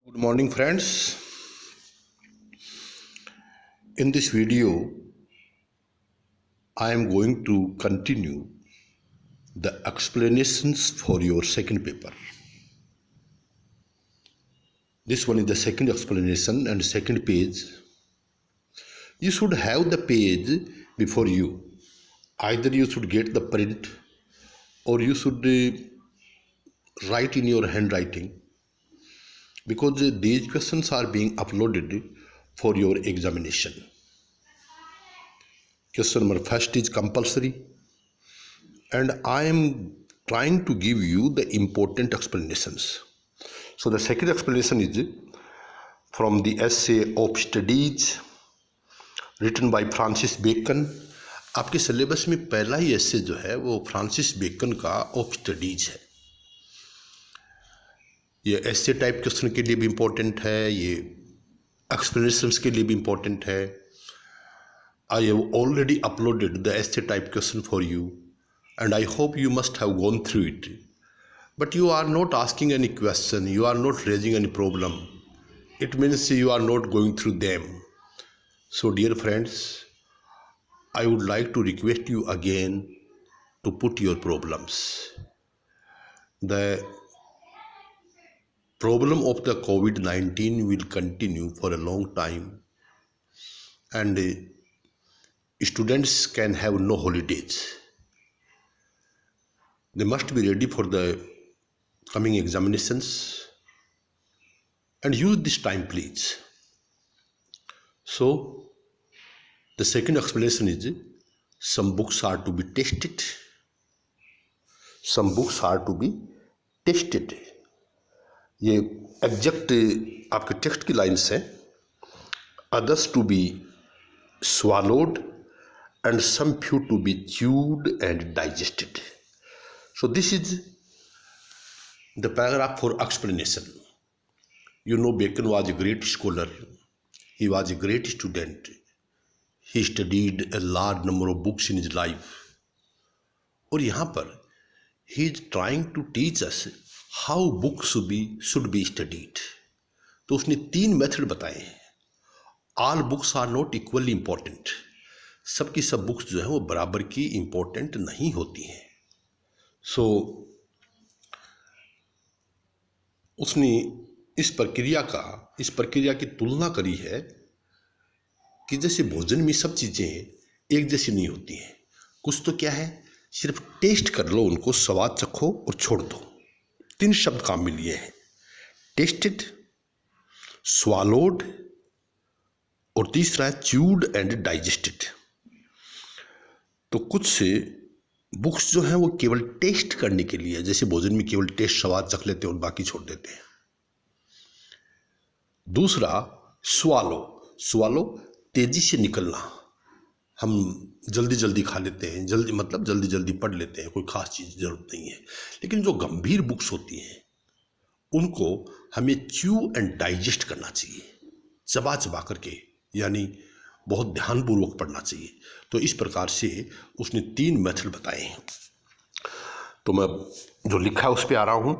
Good morning, friends. In this video, I am going to continue the explanations for your second paper. This one is the second explanation and second page. You should have the page before you. Either you should get the print or you should write in your handwriting, because these questions are being uploaded for your examination. Question number first is compulsory, and I am trying to give you the important explanations. So the second explanation is from the essay of studies written by Francis Bacon. आपके syllabus में पहला ही essay जो है वो Francis Bacon का of studies है. ये essay टाइप क्वेश्चन के लिए भी इम्पोर्टेंट है, ये एक्सप्लेनेशंस के लिए भी इम्पोर्टेंट है. I have already uploaded the essay type question for you, and I hope you must have gone through it. But you are not asking any question, you are not raising any problem. It means you are not going through them. So dear friends, I would like to request you again to put your problems. The problem of the COVID-19 will continue for a long time, and students can have no holidays. They must be ready for the coming examinations, and use this time, please. So the second explanation is some books are to be tested. Some books are to be tested. ये exact आपके text की lines हैं. Others to be swallowed and some few to be chewed and digested. So this is the paragraph for explanation. You know, Bacon was a great scholar. He was a great student. He studied a large number of books in his life. और यहाँ पर he is trying to teach us how books should be studied. तो उसने 3 method बताए हैं. All books are not equally important. सबकी सब books जो है वो बराबर की इम्पोर्टेंट नहीं होती हैं. सो उसने इस प्रक्रिया की तुलना करी है कि जैसे भोजन में सब चीज़ें एक जैसी नहीं होती हैं. कुछ तो क्या है, सिर्फ टेस्ट कर लो, उनको स्वाद चखो और छोड़ दो. 3 शब्द काम में लिए हैं: टेस्टेड, स्वालोड और तीसरा है च्यूड एंड डाइजेस्टेड. तो कुछ से बुक्स जो हैं वो केवल टेस्ट करने के लिए, जैसे भोजन में केवल टेस्ट स्वाद चख लेते हैं और बाकी छोड़ देते हैं. दूसरा स्वालो तेजी से निकलना. हम जल्दी जल्दी खा लेते हैं, जल्दी जल्दी पढ़ लेते हैं, कोई खास चीज़ जरूरत नहीं है. लेकिन जो गंभीर बुक्स होती हैं उनको हमें च्यू एंड डाइजेस्ट करना चाहिए, चबा करके, यानी बहुत ध्यानपूर्वक पढ़ना चाहिए. तो इस प्रकार से उसने 3 मेथड बताए हैं. तो मैं जो लिखा है उस पर आ रहा हूँ.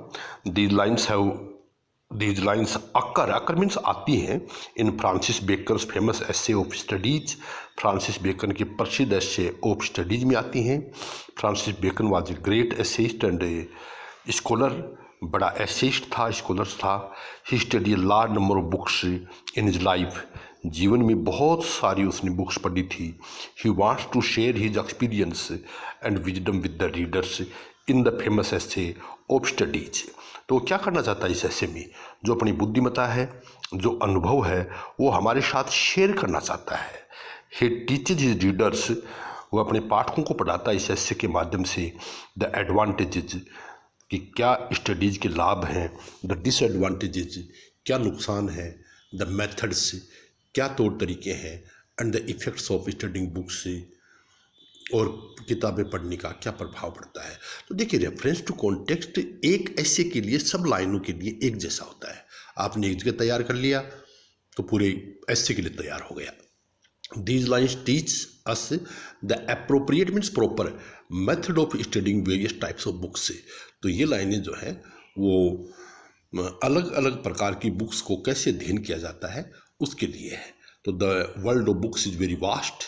These lines occur मीन्स आती हैं in Francis Bacon famous essay of studies. Francis Bacon के प्रसिद्ध एसे ऑफ स्टडीज में आती हैं. Francis Bacon was a great essayist and scholar. बड़ा एसेइस्ट था, स्कॉलर था. He study a large number of books in his life. जीवन में बहुत सारी उसने बुक्स पढ़ी थी. He wants to share his experience and wisdom with the readers in the famous essay of studies. तो क्या करना चाहता है इस ऐसे में, जो अपनी बुद्धिमत्ता है, जो अनुभव है, वो हमारे साथ शेयर करना चाहता है. ही टीचेज हिज रीडर्स. वो अपने पाठकों को पढ़ाता है इस ऐसे के माध्यम से द एडवांटेजेज, कि क्या स्टडीज़ के लाभ हैं, द डिसएडवांटेजेज, क्या नुकसान है, द मेथड्स, क्या तौर तरीके हैं, and the effects of studying books, और किताबें पढ़ने का क्या प्रभाव पड़ता है. तो देखिए, रेफरेंस टू कॉन्टेक्स्ट एक ऐसे के लिए सब लाइनों के लिए एक जैसा होता है. आपने एक जगह तैयार कर लिया तो पूरे ऐसे के लिए तैयार हो गया. These lines teach us the appropriate means proper method of studying various types of books. तो ये लाइनें जो है वो अलग अलग प्रकार की बुक्स को कैसे अध्ययन किया जाता है उसके लिए है। तो the world of books is very vast,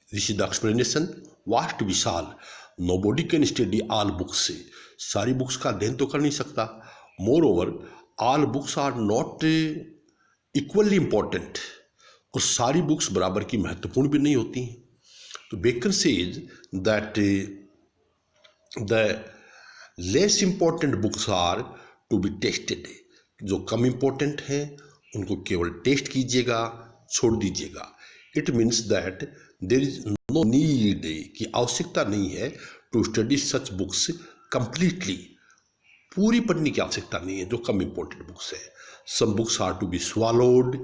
this is the explanation. Vast विशाल, nobody can study all books से, सारी बुक्स का अध्ययन तो कर नहीं सकता। Moreover all books are not equally important, और सारी बुक्स बराबर की महत्वपूर्ण भी नहीं होती हैं। तो Baker says that the less important books are to be tested, जो कम इम्पोर्टेंट हैं उनको केवल टेस्ट कीजिएगा, छोड़ दीजिएगा। It means that there is no need, की आवश्यकता नहीं है to study such books completely, पूरी पढ़ने की आवश्यकता नहीं है जो कम इम्पोर्टेंट बुक्स है। Some books are to be swallowed,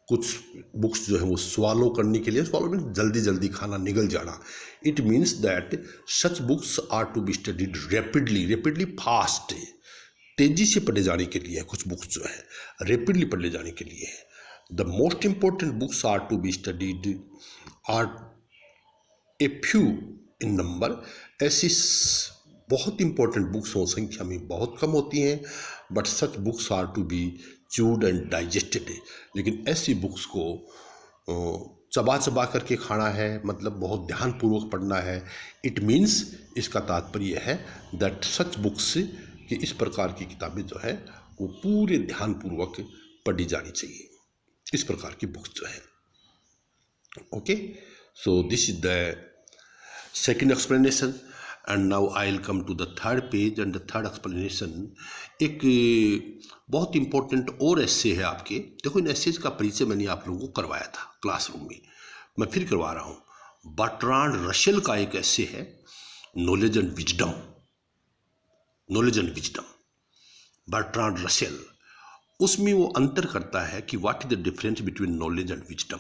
कुछ बुक्स जो है वो स्वालो करने के लिए, स्वालो मीन्स जल्दी जल्दी खाना, निगल जाना। It means that such books are to be studied rapidly, rapidly fast, तेजी से पढ़े जाने के लिए कुछ बुक्स जो है रैपिडली पढ़े जाने के लिए है। The most important books are to be studied are a few in number, ऐसी बहुत इंपॉर्टेंट बुक्स हो संख्या में बहुत कम होती हैं, but such books are to be chewed and digested, लेकिन ऐसी बुक्स को चबा चबा करके खाना है, मतलब बहुत ध्यानपूर्वक पढ़ना है। इट मीन्स, इसका तात्पर्य है दैट सच बुक्स, कि इस प्रकार की किताबें जो है वो पूरे ध्यानपूर्वक पढ़ी जानी चाहिए, इस प्रकार की बुक्स जो है। Okay, so this is the second explanation, and now I will come to the third page and the third explanation. एक बहुत इंपॉर्टेंट और एस्से है आपके। देखो, इन एस्सेज का परिचय मैंने आप लोगों को करवाया था क्लासरूम में, मैं फिर करवा रहा हूँ। बर्ट्रांड रसेल का एक एस्से है, knowledge and wisdom, knowledge and wisdom, Bertrand Russell. उसमें वो अंतर करता है कि what is the difference between knowledge and wisdom.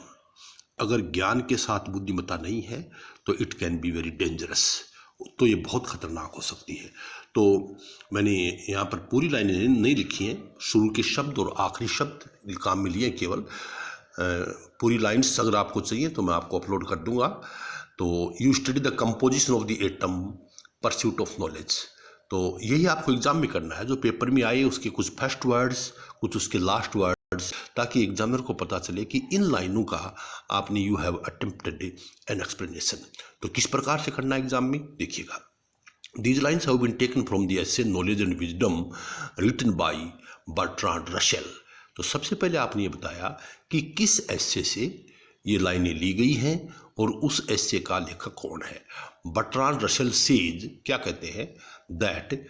अगर ज्ञान के साथ बुद्धिमत्ता नहीं है तो it can be very dangerous, तो ये बहुत खतरनाक हो सकती है। तो मैंने यहाँ पर पूरी लाइनें नहीं लिखी हैं, शुरू के शब्द और आखिरी शब्द काम में लिए केवल। पूरी लाइन्स अगर आपको चाहिए तो मैं आपको अपलोड कर दूंगा। तो you study the composition of the atom, pursuit of knowledge. तो यही आपको एग्जाम में करना है, जो पेपर में आए उसके कुछ फर्स्ट वर्ड्स, कुछ उसके लास्ट वर्ड्स, ताकि एग्जामिनर को पता चले कि इन लाइनों का आपने you have attempted an explanation. तो किस प्रकार से करना है एग्जाम में, देखिएगा। These lines have been taken from the essay knowledge and wisdom written by Bertrand Russell. तो सबसे पहले आपने ये बताया कि किस एसे से ये लाइनें ली गई हैं और उस एसे का लेखक कौन है। बर्ट्रांड रसेल सेज, क्या कहते हैं, that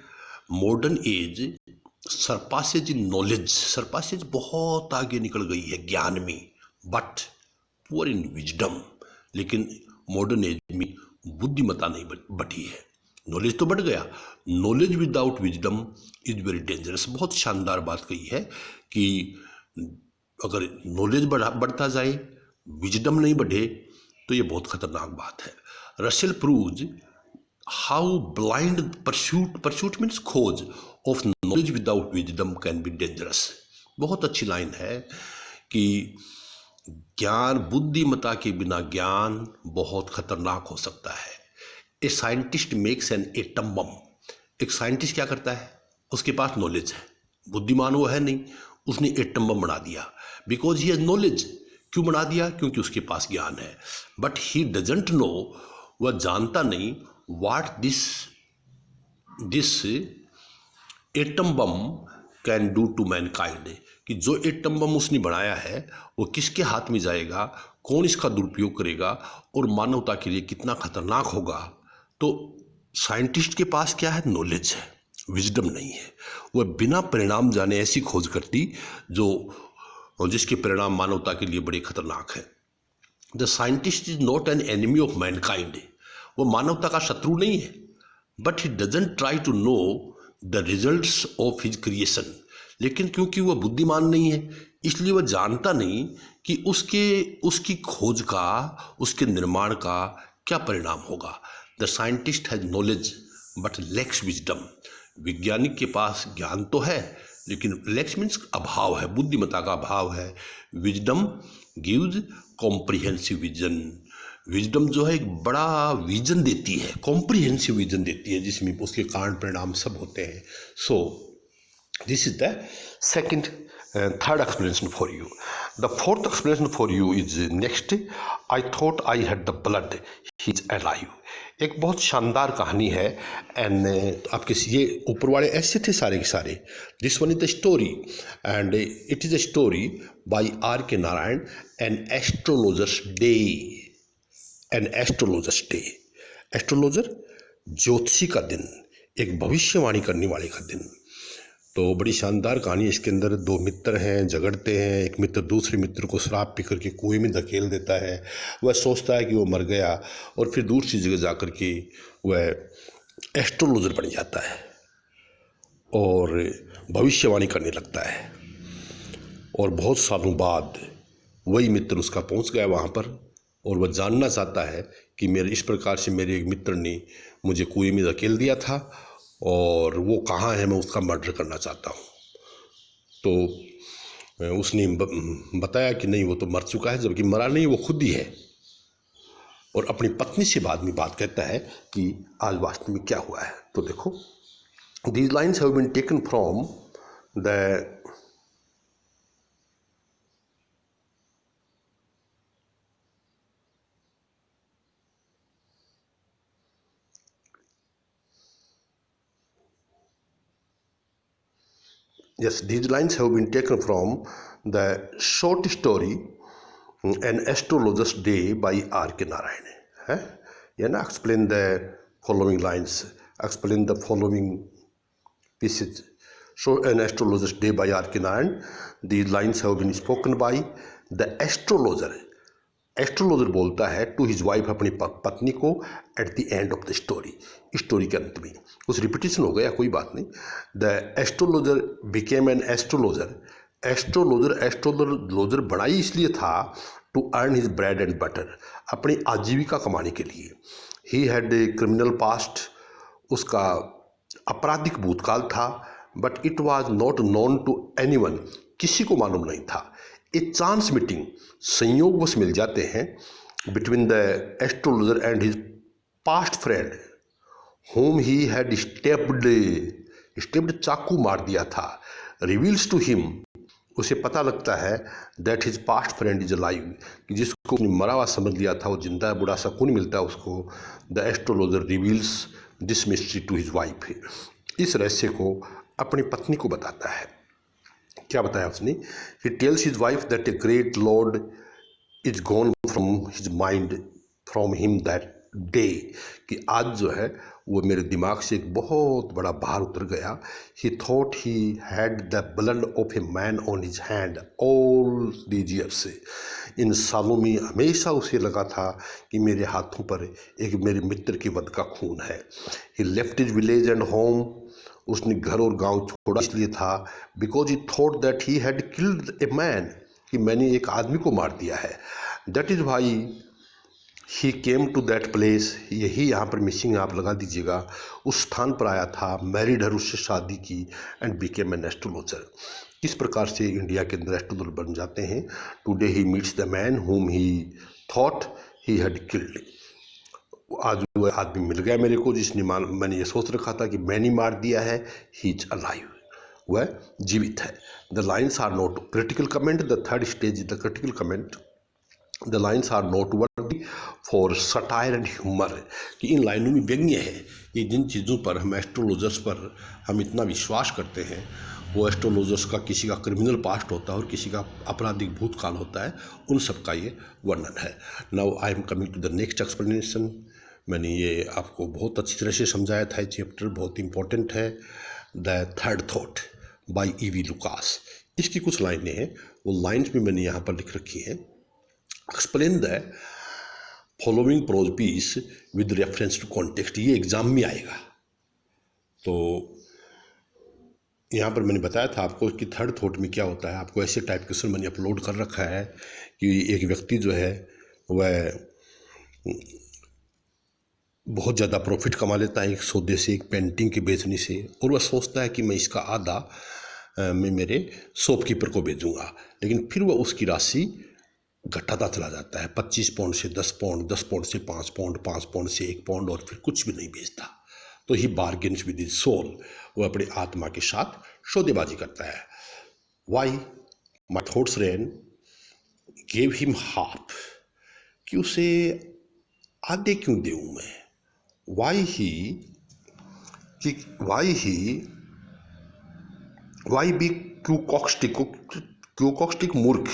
modern age surpasses in knowledge, surpasses बहुत आगे निकल गई है ज्ञान में, बट पुअर इन विजडम, लेकिन मॉडर्न एज में बुद्धिमत्ता नहीं बढ़ी है। नॉलेज तो बढ़ गया, knowledge without wisdom is very dangerous. बहुत शानदार बात कही है कि अगर नॉलेज बढ़ता जाए, विजडम नहीं बढ़े, तो ये बहुत खतरनाक बात है। Russell proves how blind pursuit means खोज of knowledge without wisdom can be dangerous. बहुत अच्छी लाइन है कि ज्ञान, बुद्धिमत्ता के बिना ज्ञान बहुत खतरनाक हो सकता है। A scientist makes an atom bomb. एक साइंटिस्ट क्या करता है, उसके पास नॉलेज है, बुद्धिमान वो है नहीं, उसने एटम बम बना दिया, बिकॉज ही हैज नॉलेज। क्यों बना दिया, क्योंकि उसके पास ज्ञान है, बट ही डजंट नो, वह जानता नहीं, what this atom bomb can do to mankind, कि जो एटम बम उसने बनाया है वो किसके हाथ में जाएगा, कौन इसका दुरुपयोग करेगा और मानवता के लिए कितना खतरनाक होगा। तो साइंटिस्ट के पास क्या है, नॉलेज है, विजडम नहीं है। वह बिना परिणाम जाने ऐसी खोज करती जिसके परिणाम मानवता के लिए बड़े खतरनाक है। The scientist is not an enemy of mankind, वो मानवता का शत्रु नहीं है, but he doesn't try to know the results of his creation. लेकिन क्योंकि वह बुद्धिमान नहीं है, इसलिए वह जानता नहीं कि उसकी खोज का, उसके निर्माण का क्या परिणाम होगा। The scientist has knowledge but lakhs wisdom. वैज्ञानिक के पास ज्ञान तो है, लेकिन लैक्स मीन्स अभाव है, बुद्धिमत्ता का अभाव है। Wisdom gives comprehensive vision. Wisdom जो है एक बड़ा विजन देती है, कॉम्प्रिहेंसिव विजन देती है, जिसमें उसके कारण परिणाम सब होते हैं। सो This is the second third explanation for you. The fourth explanation for you is next. I thought I had the blood. He is alive. एक बहुत शानदार कहानी है एंड आपके ये ऊपर वाले ऐसे थे सारे के सारे. This one is the story and it is a story by R.K. Narayan an astrologer's day. An astrologer's day. Astrologer ज्योतिषी का दिन, एक भविष्यवाणी करने वाले का दिन. तो बड़ी शानदार कहानी. इसके अंदर दो मित्र हैं, झगड़ते हैं. एक मित्र दूसरे मित्र को शराब पी करके कुएं में धकेल देता है. वह सोचता है कि वो मर गया और फिर दूसरी जगह जा कर के वह एस्ट्रोलॉजर बन जाता है और भविष्यवाणी करने लगता है. और बहुत सालों बाद वही मित्र उसका पहुंच गया वहाँ पर और वह जानना चाहता है कि मेरे इस प्रकार से मेरे एक मित्र ने मुझे कुएं में धकेल दिया था और वो कहाँ है, मैं उसका मर्डर करना चाहता हूँ. तो उसने बताया कि नहीं वो तो मर चुका है, जबकि मरा नहीं, वो खुद ही है. और अपनी पत्नी से बाद में बात कहता है कि आज वास्तव में क्या हुआ है. तो देखो, these lines have been taken from the Yes, these lines have been taken from the short story An Astrologer's Day by R.K. Narayan. है या ना. Explain the following lines, explain the following pieces. So An Astrologer's Day by R.K. Narayan. These lines have been spoken by the astrologer. Astrologer बोलता है to his wife, अपनी पत्नी को, at the end of the story, story के अंत में. कुछ repetition हो गया, कोई बात नहीं. The astrologer became an astrologer. Astrologer बना ही इसलिए था to earn his bread and butter, अपनी आजीविका कमाने के लिए. He had a criminal past, उसका आपराधिक भूतकाल था. But it was not known to anyone, किसी को मालूम नहीं था. ए चांस मीटिंग, संयोगवश मिल जाते हैं, between the astrologer and his past friend home he had stepped, चाकू मार दिया था. रिवील्स टू हिम, उसे पता लगता है that his past friend is alive, कि जिसको मरा हुआ समझ लिया था वो जिंदा है, बुढ़ा सकून मिलता है उसको. The astrologer reveals this mystery to his wife, इस रहस्य को अपनी पत्नी को बताता है. क्या बताया उसने? He tells his wife that a great Lord is gone from his mind from him that day, कि आज जो है वो मेरे दिमाग से एक बहुत बड़ा भार उतर गया. He thought he had the blood of a man on his hand all these years, इन सालों में हमेशा उसे लगा था कि मेरे हाथों पर एक मेरे मित्र के वध का खून है. He left his village and home, उसने घर और गांव छोड़ा इसलिए था, because he thought that he had killed a man, कि मैंने एक आदमी को मार दिया है. That is why he came to that place, यही यहाँ पर मिसिंग आप लगा दीजिएगा, उस स्थान पर आया था, मैरिड हर, उससे शादी की, एंड बिकेम एन एस्ट्रोलॉजर. किस प्रकार से इंडिया के अंदर एस्ट्रोलॉजर बन जाते हैं. Today he meets the man whom he thought he had killed, आज वह आदमी मिल गया मेरे को जिसने मैंने ये सोच रखा था कि मैंने मार दिया है. ही इज अलाइव, वह जीवित है. The lines are not critical comment, the third stage is the critical comment. The lines are not worthy for satire and humour, कि इन लाइनों में व्यंग्य है कि जिन चीज़ों पर हम एस्ट्रोलॉजर्स पर हम इतना विश्वास करते हैं, वो एस्ट्रोलॉजर्स का किसी का क्रिमिनल पास्ट होता है और किसी का आपराधिक भूतकाल होता है, उन सब का ये वर्णन है. Now I am coming to the next explanation. मैंने ये आपको बहुत अच्छी तरह से समझाया था. चैप्टर बहुत इंपॉर्टेंट है. The third thought bye E.V. Lucas, इसकी कुछ लाइनें हैं, वो लाइन्स भी मैंने यहाँ पर लिख रखी हैं. Explain the following prose piece with reference to context, ये एग्जाम में आएगा. तो यहाँ पर मैंने बताया था आपको कि थर्ड थॉट में क्या होता है. आपको ऐसे टाइप क्वेश्चन मैंने अपलोड कर रखा है कि एक व्यक्ति जो है वह बहुत ज़्यादा प्रॉफिट कमा लेता है एक सौदे से, एक पेंटिंग के बेचने से, और वह सोचता है कि मैं इसका आधा मैं मेरे शॉपकीपर को भेजूँगा, लेकिन फिर वह उसकी राशि घटाता चला जाता है. 25 पाउंड से 10 पाउंड, 10 पाउंड से 5 पाउंड, 5 पाउंड से 1 पाउंड, और फिर कुछ भी नहीं बेचता. तो he bargains with his soul, वो अपनी आत्मा के साथ सौदेबाजी करता है। Why my thoughts ran gave him half, कि उसे आधे क्यों दूँ मैं। वाई बी क्यूकॉक्स्टिक मूर्ख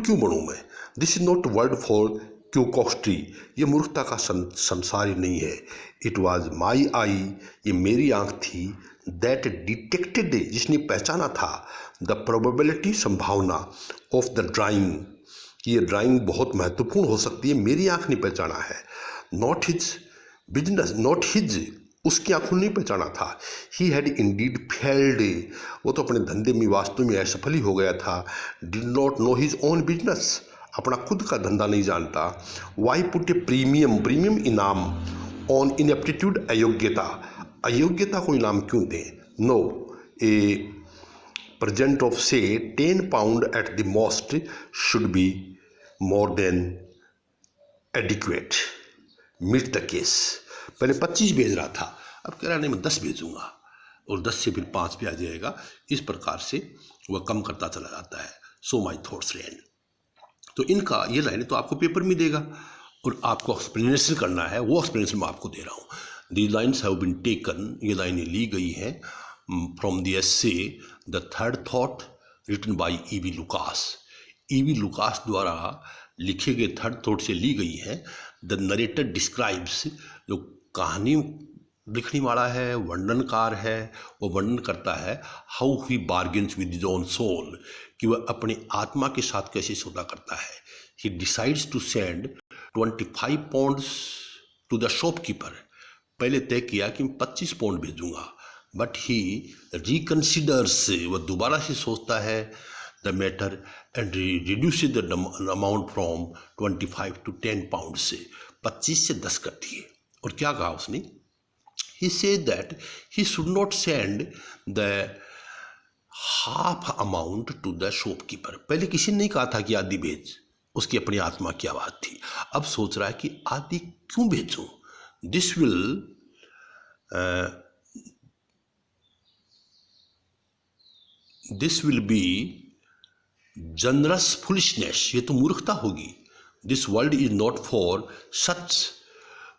क्यों बनूँ मैं। This is not word for quixotry, ये मूर्खता का संसार ही नहीं है। इट वॉज माई आई, ये मेरी आँख थी, दैट डिटेक्टेड, जिसने पहचाना था, द प्रोबेबिलिटी, संभावना, ऑफ द ड्राइंग, कि ये ड्राइंग बहुत महत्वपूर्ण हो सकती है, मेरी आँख ने पहचाना है। Not his business, not his, उसकी आंखों ने पहचाना था। ही हैड इंडीड फेल्ड, वो तो अपने धंधे में वास्तव में असफल ही हो गया था। Did not know his own business, अपना खुद का धंधा नहीं जानता। वाई पुट ए प्रीमियम इनाम ऑन इनएप्टीट्यूड, अयोग्यता को इनाम क्यों दें। नो, ए प्रेजेंट ऑफ से 10 pound at the most should be more than adequate, meet the case. पहले 25 भेज रहा था, अब कह रहा नहीं मैं 10 भेजूंगा, और 10 से फिर 5 पे आ जाएगा। इस प्रकार से वह कम करता चला जाता है। सो माई थॉट्स रैन, तो इनका ये लाइन तो आपको पेपर में देगा और आपको एक्सप्लेनेशन करना है, वो एक्सप्लेनेशन मैं आपको दे रहा हूँ। The lines have been taken, ये लाइनें ली गई हैं from the essay the third thought written by E V Lucas, E V Lucas द्वारा लिखे गए थर्ड थॉट से ली गई है। द नरेटर डिस्क्राइब्स, जो कहानी लिखने वाला है, वर्णनकार है, वो वर्णन करता है how he bargains with his own soul, कि वह अपनी आत्मा के साथ कैसे सौदा करता है। He decides to send 25 pounds to the shopkeeper, पहले तय किया कि मैं 25 पाउंड भेजूंगा, बट ही रिकन्सिडर्स, वह दोबारा से सोचता है the matter and reduce the amount from 25 to 10 pound, से 25 से 10 कर दिए। और क्या कहा उसने, he said that he should not send the half amount to the shopkeeper, पहले किसी ने नहीं कहा था कि आधी भेज, उसकी अपनी आत्मा की आवाज़ थी। अब सोच रहा है कि आधी क्यों भेजूं। This will be generous foolishness, ये तो मूर्खता होगी। This world is not for such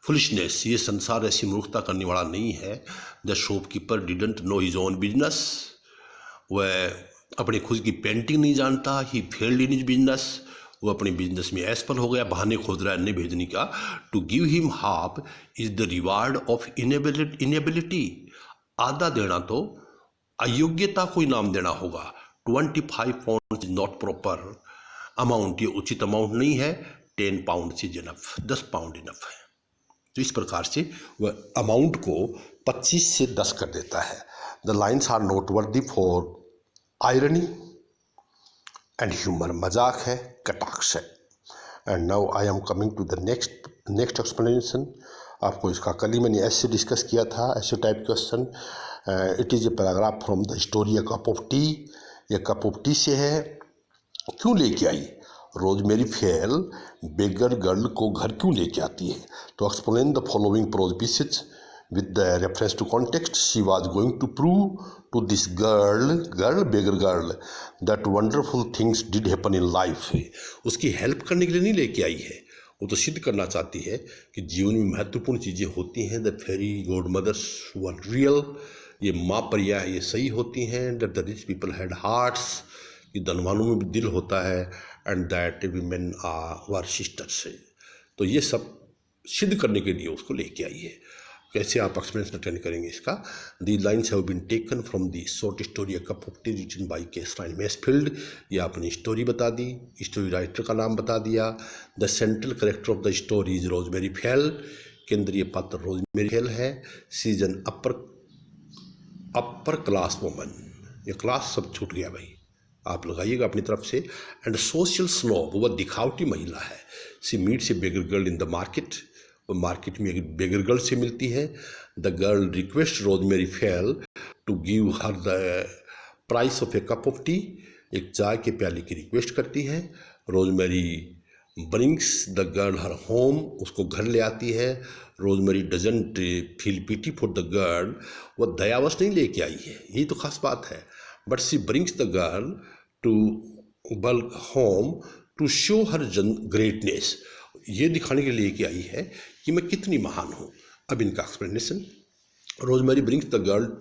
foolishness, ये संसार ऐसी मूर्खता करने वाला नहीं है। The shopkeeper didn't know his own business, वह अपने खुद की पेंटिंग नहीं जानता। He failed in his business, वो अपने बिजनेस में असफल हो गया, बहाने खोज रहा है नहीं भेजने का। To give him half is the reward of inability, आधा देना तो अयोग्यता को इनाम देना होगा। 25 pound is not proper amount, ये उचित अमाउंट नहीं है। 10 pound is enough, 10 pound enough है। तो इस प्रकार से वह अमाउंट को 25 से 10 कर देता है। The lines are noteworthy for irony and humour, मजाक है, कटाक्ष है। And now I am coming to the next explanation. आपको इसका कल ही मैंने ऐसे डिस्कस किया था, ऐसे type question. It is a paragraph from the story a cup of tea, ये कप ऑफ टी से है। क्यों लेके आई रोजमेरी फेल बेगर गर्ल को घर क्यों लेके आती है। तो explain the following prose pieces with the reference to context. She was going to prove to this girl beggar girl that wonderful things did happen in life, उसकी help करने के लिए नहीं लेके आई है, वो तो सिद्ध करना चाहती है कि जीवन में महत्वपूर्ण चीज़ें होती हैं। The fairy godmothers were real, ये माँ परिया ये सही होती हैं। That the rich people had hearts, कि धनवानों में भी दिल होता है। And that women were sisters, तो ये सब सिद्ध करने के लिए उसको लेके आई है। कैसे आप एक्सपीरियंस अटेंड करेंगे इसका। The lines have been taken from the short story a cup of tea written by Katherine Mansfield, ये आपने स्टोरी बता दी, स्टोरी राइटर का नाम बता दिया। The central character of the story is rosemary fail, केंद्रीय पात्र रोजमेरी फेल है। सीजन अपर क्लास वुमन, ये क्लास सब छूट गया भाई, आप लगाइएगा अपनी तरफ से। एंड सोशल स्नोब, वह दिखावटी महिला है। She meets a beggar girl in the market, वो मार्केट में एक बेगर गर्ल से मिलती है। The girl request Rosemary Fell to give her the price of a cup of tea, एक चाय के प्याले की रिक्वेस्ट करती है। Rosemary brings the girl her home, उसको घर ले आती है। Rosemary doesn't feel pity for the girl, वह दयावश नहीं लेके आई है, यही तो खास बात है। But she brings the girl to back home to show her greatness, ये दिखाने के लिए लेके आई है कि मैं कितनी महान हूँ। अब इनका explanation, rosemary brings the girl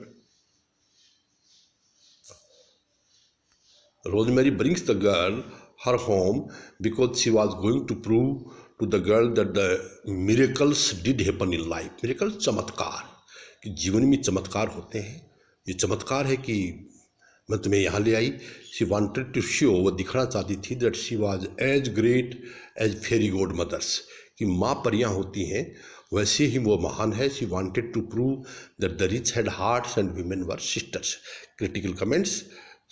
Rosemary brings the girl her home because she was going to prove to the girl that the miracles did happen in life. Miracles चमत्कार, कि जीवन में चमत्कार होते हैं। ये चमत्कार है कि मैं तुम्हें यहाँ ले आई। She wanted to show, वो दिखाना चाहती थी that she was as great as fairy godmothers, कि माँ परियाँ होती हैं वैसे ही वो महान है। She wanted to prove that the rich had hearts and women were sisters. Critical comments,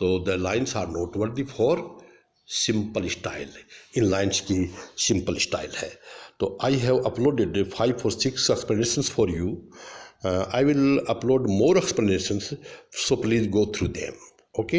तो the lines are noteworthy for simple style, इन लाइन्स की सिंपल स्टाइल है। तो I have uploaded 5 or 6 explanations for you. I will upload more explanations, so please go through them. Okay.